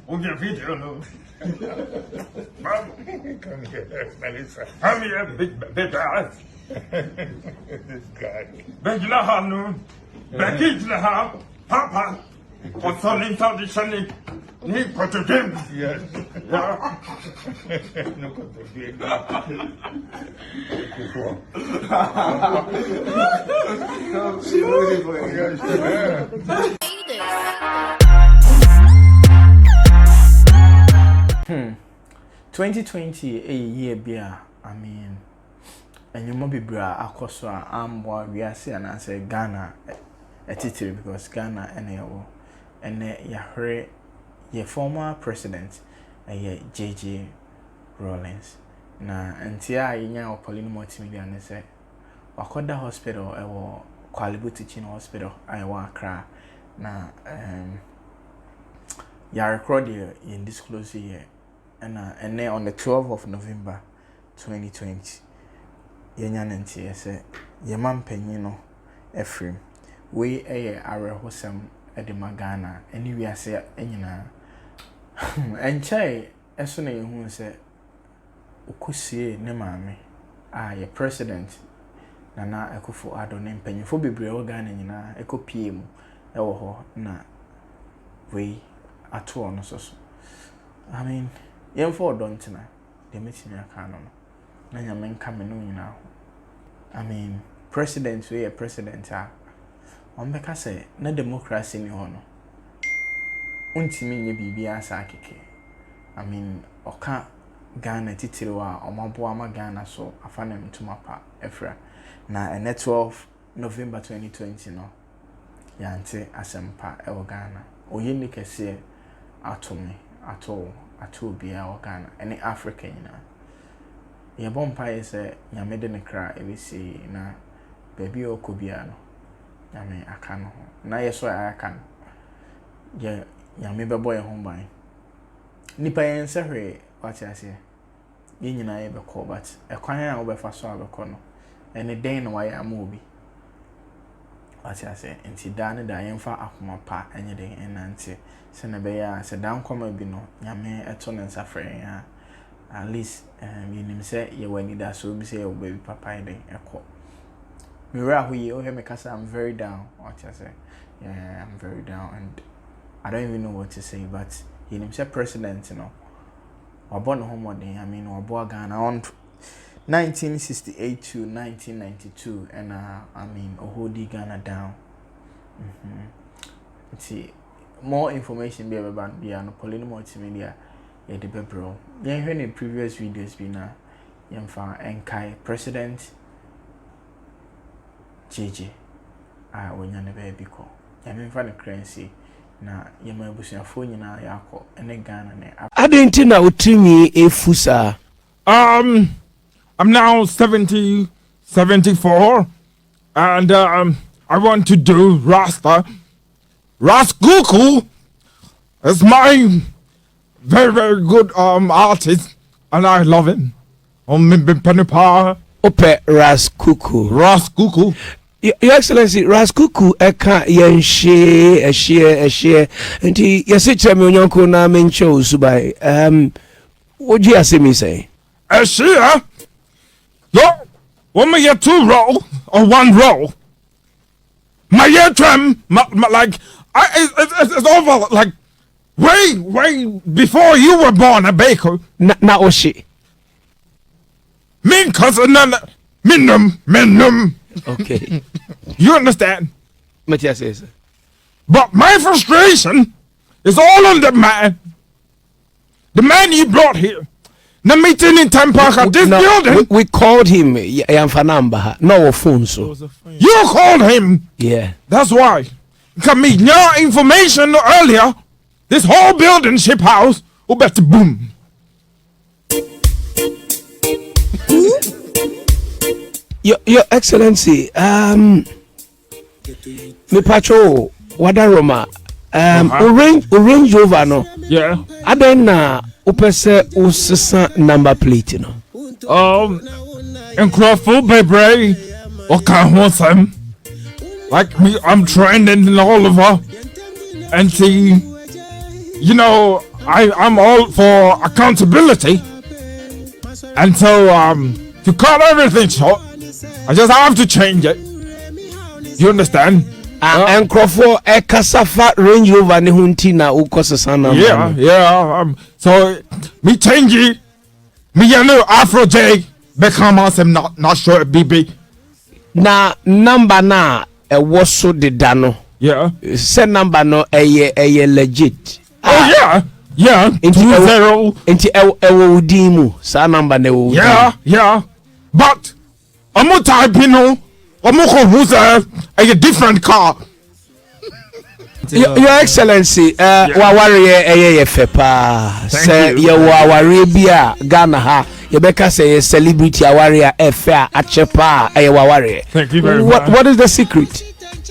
On your video, no. Mom, Come here, Melissa. come here, big ass. This guy. Begla no. Begla Papa. Or something, something. He put to him. Yes. Yeah. No control. Hmm. 2020 a year beer. I mean, and you might be bra akoso ambo we are saying and say Ghana a titiri because Ghana and yahre your former president JJ Rawlings na ntia yinya Poleeno Multimedia ne say wakoda hospital ewo Kwalibu Teaching Hospital ayewa Accra na ya record in disclose here and then on the 12th of November 2020 yenya ntie say ye mampanyi no Ephraim we arehosam de magana anyway ase enyina enchai eso na yehu se okosie ne maame ye president Nana akufo-addo ne mpanyifo bebre o Ghana nyina ekopie mu ewo ho na we ato no so I mean yemfo dontina de metimi aka no na nyame nka me no nyina ho I mean president we president ombeka say na democracy ni ho no untimi nye bibia asa akeke I mean oka Ghana titiriwa omabo ama Ghana so afana mtuma pa efra na 12 November 2020 no yante asempa ewo Ghana oyeni kese atomi ato bia o Ghana any Africa nyina ye bompa yese nyamede ne kra ebisi na baby okobia no nyame aka no na yeso aka no ye nyame bebo ye ho ban nipa yen sehwe wati ase ye nyina ye beko but ekwan a wo befa so abeko no ene den no waye amobi wati ase enti da ne da yemfa akoma pa enye den enante se na be ya se dan koma bi no nyame eto ne nsafre ya at least yenim se ye wani da so bi se ye obabi papa den eko Mira who you hear me cause I'm very down. What you say? Yeah, I'm very down and I don't even know what to say, but he himself president, you know. Or born home one day, I mean or born Ghana on 1968 to 1992 and I mean hold Ghana down. See more information be about the Poleeno Multimedia yeah the bebro. Yeah, heard in previous videos be na yemfa enkai president JJ wonya ne baby ko ya memfa ne currency na yema abusuafo nyina yakọ ene Ghana ne adenti na utimi efusa I'm now 74 and I want to do Raskuku is my very good artist and I love him Penipa ope Raskuku Your Excellency, Raskuku eka yenshare a share nti yesi cheme onyonko na mencho usubai what do you me say a share yo when me get 2 roll or 1 roll my year trim like it's over like way before you were born a baker na oshi min cousin minum okay you understand Matthias says but my frustration is all on the man you brought here the meeting in Tampa at this building we called him yamfanamba no phone so you called him yeah that's why come me your information earlier this whole building ship house will bet boom Your Excellency, me pacho wadaroma Range Rover no. Yeah. Adena upese usisa number plate no. And Crawford baby, okay, like me, I'm trending all over, and see, you know, I'm all for accountability, and so to cut everything short, I just have to change it. You understand? And Crawford a Casafa Range Rover Nehuntina Ukosasana. Yeah. So me change it. Me Afro J become I'm not sure BB. Na number na was so the dano. Yeah. Send number no a legit. Oh yeah. Into 20 into ewo dimu. Sa number ne wo. Yeah. But I'm typing who's a different car. Your Excellency, wawari fepa. Say your wawari bia Ghana ha. Yebeka say celebrity awari efa achepa wawari. Thank you very much. What is the secret?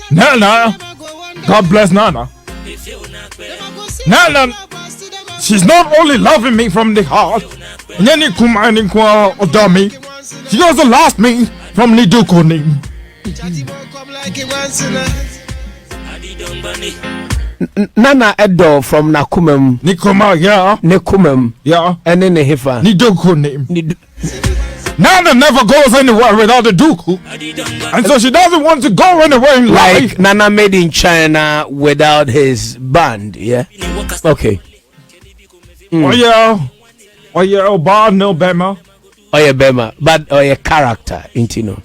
Nana, God bless Nana. Nana, she's not only loving me from the heart, she also lost me from Nidukuni. Nana Edo from Nakumem. Nikoma, yeah. Nekumem. Yeah. And then the Hifa. Nidukuni. Nana never goes anywhere without a duku. And so she doesn't want to go anywhere in life. Like Nana made in China without his band, yeah? Okay. Oh yeah, bad no Bema. Oh yeah, Bema. But oh yeah, character, Intino.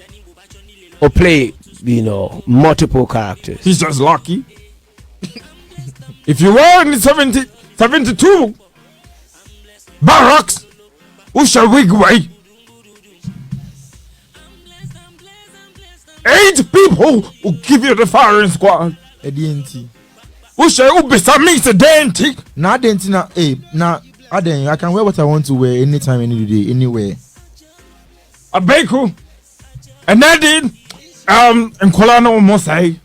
Or play, multiple characters. He's just lucky. If you were in the 72 barracks, who shall we way? 8 people will give you the firing squad. Who shall be some means a dainty? Now, I can wear what I want to wear anytime, any day, anywhere. A baker, and I did, and Kolano almost say,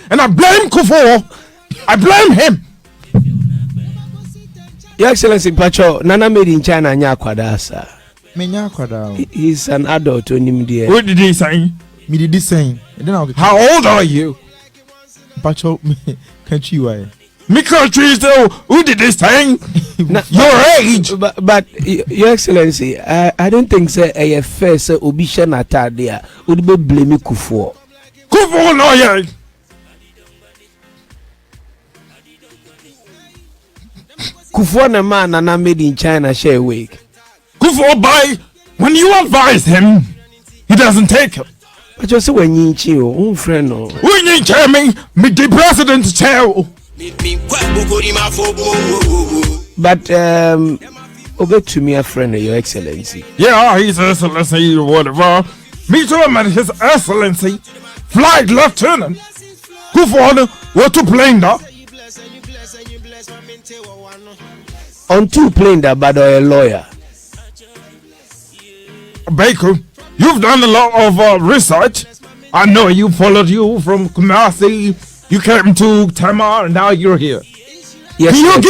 and I blame Kufo. I blame him. Your Excellency Pacho, Nana made in China Nyakwadasa. He's an adult to him dear. What did he say? Me did this saying. How old are you? Pacho, can't you? Me country though. Who did this thing? Your age. But Your Excellency, I don't think say a first obisha natadia would be blame Kufo. Kufo no yeah. Kufo na man Nana made in China share week. Kufo by when you advise him, he doesn't take it. But you say when you chill, friend no. When you tell me the president tell. But obey to me a friend, Your Excellency. Yeah, His Excellency or whatever. Me too, man, His Excellency, Flight Lieutenant. Kufo what to plane that? On 2 plane that, but a lawyer. Baker, you've done a lot of research. I know you followed you from Kumasi. You came to Tamar and now you're here. Yes. Can you give